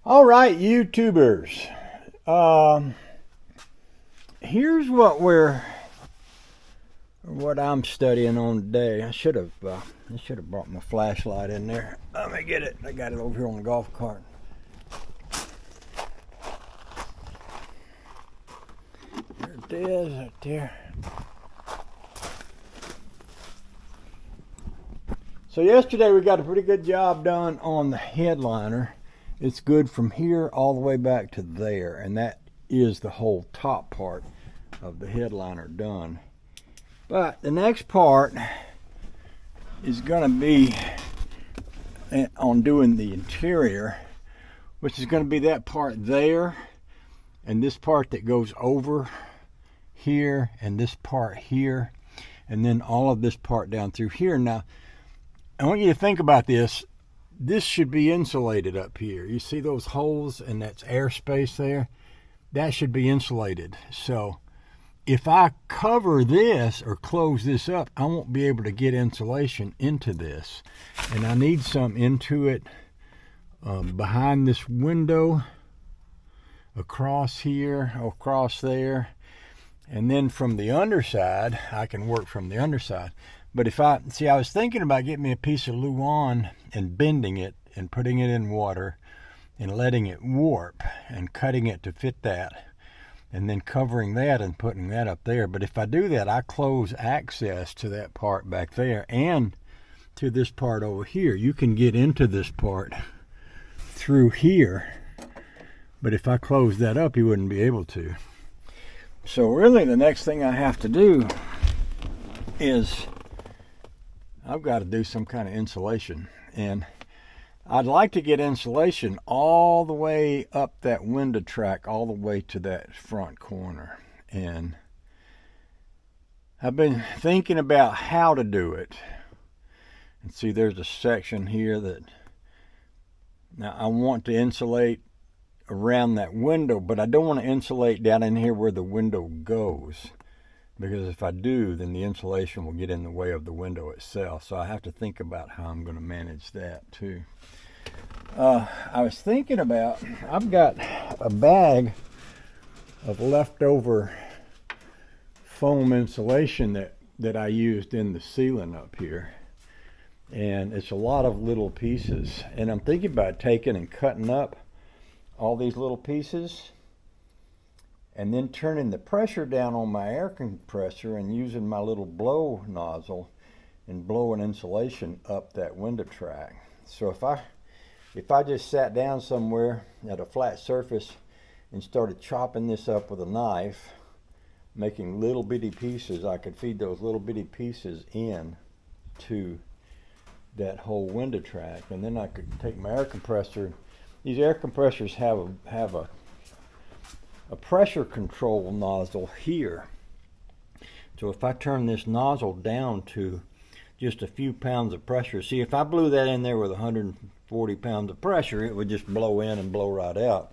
All right, YouTubers. Here's what I'm studying on today. I should have brought my flashlight in there. Let me get it. I got it over here on the golf cart. There it is, right there. So yesterday we got a pretty good job done on the headliner. It's good from here all the way back to there, and that is the whole top part of the headliner done. But the next part is going to be on doing the interior, which is going to be that part there, and this part that goes over here, and this part here, and then all of this part down through here. Now, I want you to think about this. This should be insulated up here. You see those holes and that's airspace there? That should be insulated. So if I cover this or close this up, I won't be able to get insulation into this. And I need some into it behind this window, across here, across there. And then from the underside, I can work from the underside. But I was thinking about getting me a piece of Luan and bending it and putting it in water and letting it warp and cutting it to fit that and then covering that and putting that up there. But if I do that, I close access to that part back there and to this part over here. You can get into this part through here, but if I close that up, you wouldn't be able to. So really the next thing I have to do is I've got to do some kind of insulation, and I'd like to get insulation all the way up that window track, all the way to that front corner. And I've been thinking about how to do it. And see, there's a section here that now I want to insulate around that window, but I don't want to insulate down in here where the window goes. Because if I do, then the insulation will get in the way of the window itself. So I have to think about how I'm going to manage that too. I was thinking about, I've got a bag of leftover foam insulation that I used in the ceiling up here. And it's a lot of little pieces. And I'm thinking about taking and cutting up all these little pieces and then turning the pressure down on my air compressor and using my little blow nozzle and blowing insulation up that window track. So if I just sat down somewhere at a flat surface and started chopping this up with a knife, making little bitty pieces, I could feed those little bitty pieces in to that whole window track. And then I could take my air compressor. These air compressors have a pressure control nozzle here. So if I turn this nozzle down to just a few pounds of pressure, see, if I blew that in there with 140 pounds of pressure, it would just blow in and blow right out.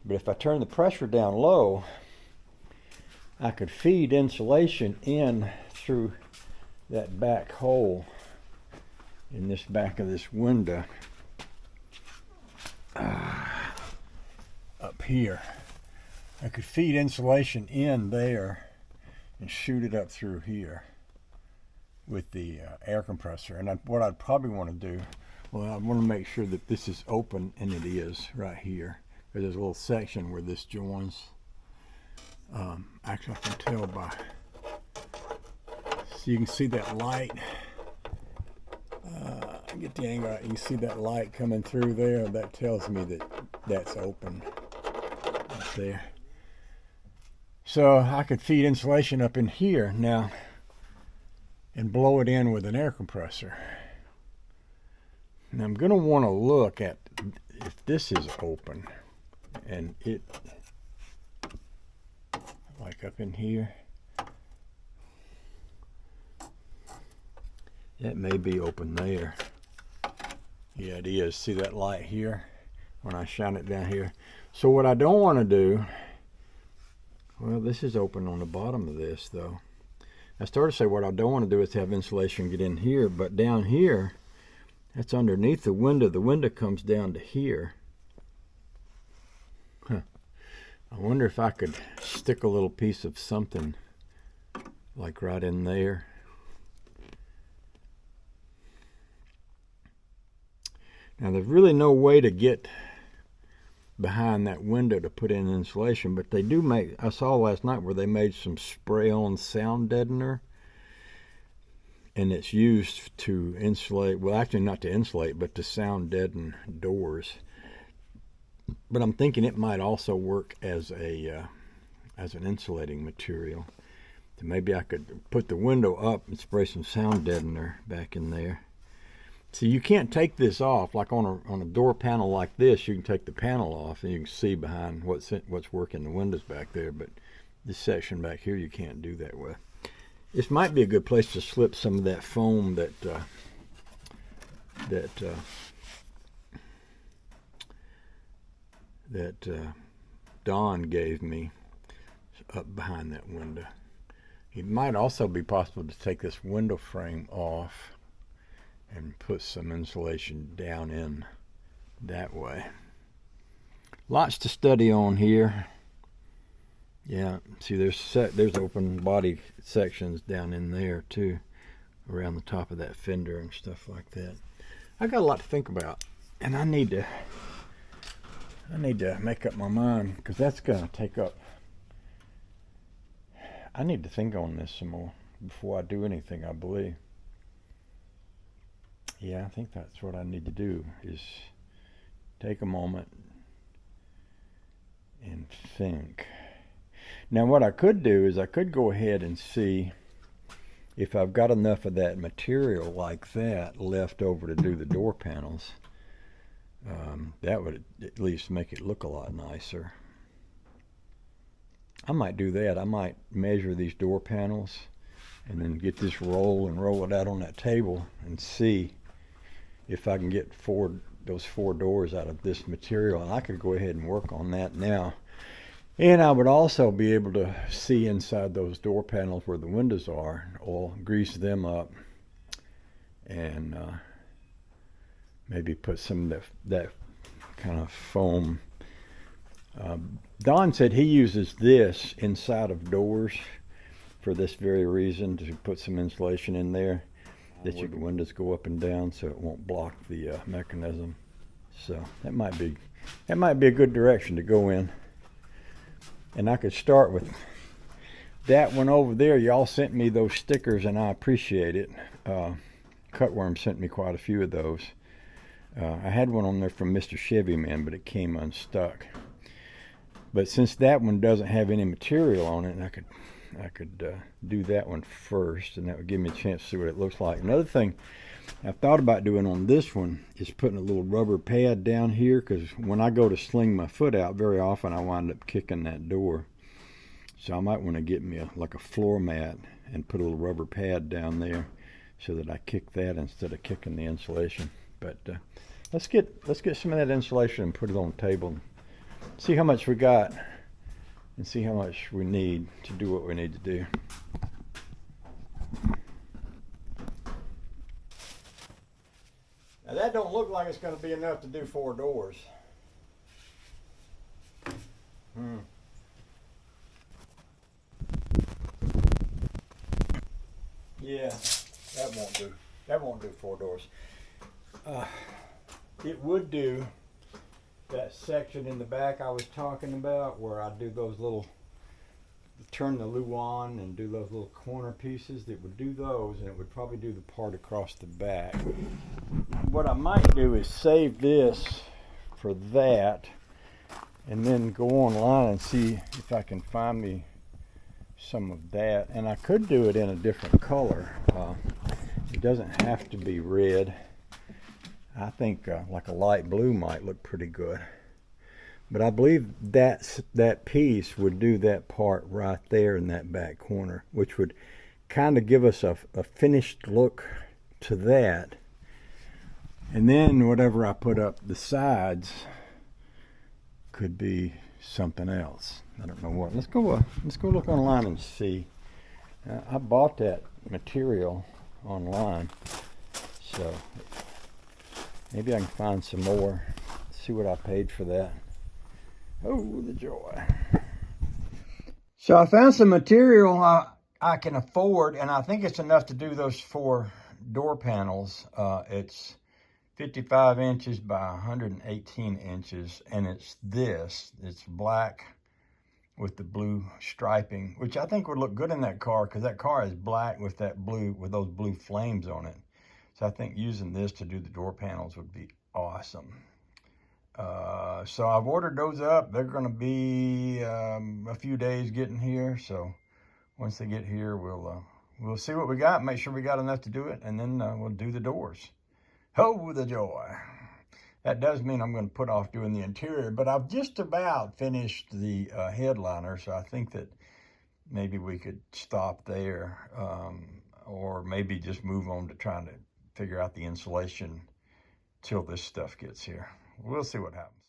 But if I turn the pressure down low, I could feed insulation in through that back hole in this back of this window up here. I could feed insulation in there and shoot it up through here with the air compressor. And what I'd probably want to do, well, I want to make sure that this is open, and it is right here. There's a little section where this joins. Actually, I can tell by, so you can see that light. Get the angle right. You can see that light coming through there. That tells me that that's open right there. So I could feed insulation up in here now and blow it in with an air compressor. And I'm going to want to look at if this is open, and it, like up in here, it may be open there. Yeah, it is. See that light here when I shine it down here? So what I don't want to do, well, this is open on the bottom of this though. I started to say what I don't want to do is have insulation get in here, but down here, that's underneath the window. The window comes down to here. I wonder if I could stick a little piece of something like right in there. Now there's really no way to get behind that window to put in insulation, but they do make, I saw last night where they made some spray-on sound deadener, and it's used to insulate, well actually not to insulate, but to sound deaden doors. But I'm thinking it might also work as a as an insulating material. So maybe I could put the window up and spray some sound deadener back in there. So you can't take this off, like on a door panel like this. You can take the panel off and you can see behind what's working the windows back there. But this section back here, you can't do that with. This might be a good place to slip some of that foam that Don gave me up behind that window. It might also be possible to take this window frame off and put some insulation down in that way. Lots to study on here. Yeah, see there's open body sections down in there too, around the top of that fender and stuff like that. I got a lot to think about, and I need to make up my mind, because that's gonna take up. I need to think on this some more before I do anything, I believe. Yeah, I think that's what I need to do, is take a moment and think. Now what I could do is I could go ahead and see if I've got enough of that material like that left over to do the door panels. That would at least make it look a lot nicer. I might do that. I might measure these door panels and then get this roll and roll it out on that table and see if I can get those four doors out of this material. And I could go ahead and work on that now. And I would also be able to see inside those door panels where the windows are, or grease them up, and maybe put some of that kind of foam. Don said he uses this inside of doors for this very reason, to put some insulation in there that the windows go up and down so it won't block the mechanism. So that might be a good direction to go in. And I could start with that one over there. Y'all sent me those stickers and I appreciate it. Cutworm sent me quite a few of those. I had one on there from Mr. Chevy Man, but it came unstuck. But since that one doesn't have any material on it, I could do that one first, and that would give me a chance to see what it looks like. Another thing I've thought about doing on this one is putting a little rubber pad down here, because when I go to sling my foot out, very often I wind up kicking that door. So I might want to get me like a floor mat and put a little rubber pad down there so that I kick that instead of kicking the insulation. But let's get some of that insulation and put it on the table and see how much we got and see how much we need to do what we need to do. Now that don't look like it's going to be enough to do 4 doors. Yeah, that won't do. That won't do 4 doors. It would do that section in the back I was talking about, where I do those little, turn the loo on and do those little corner pieces. That would do those, and it would probably do the part across the back. What I might do is save this for that, and then go online and see if I can find me some of that. And I could do it in a different color. It doesn't have to be red. I think like a light blue might look pretty good. But I believe that piece would do that part right there in that back corner, which would kind of give us a finished look to that. And then whatever I put up the sides could be something else. I don't know what. Let's go look online and see. I bought that material online, so maybe I can find some more. See what I paid for that. Oh, the joy. So I found some material I can afford, and I think it's enough to do those 4 door panels. It's 55 inches by 118 inches, and it's black with the blue striping, which I think would look good in that car, because that car is black with that blue, with those blue flames on it. So I think using this to do the door panels would be awesome. So I've ordered those up. They're going to be a few days getting here. So once they get here, we'll see what we got, make sure we got enough to do it, and then we'll do the doors. Oh, the joy. That does mean I'm going to put off doing the interior, but I've just about finished the headliner, so I think that maybe we could stop there, or maybe just move on to trying to figure out the insulation till this stuff gets here. We'll see what happens.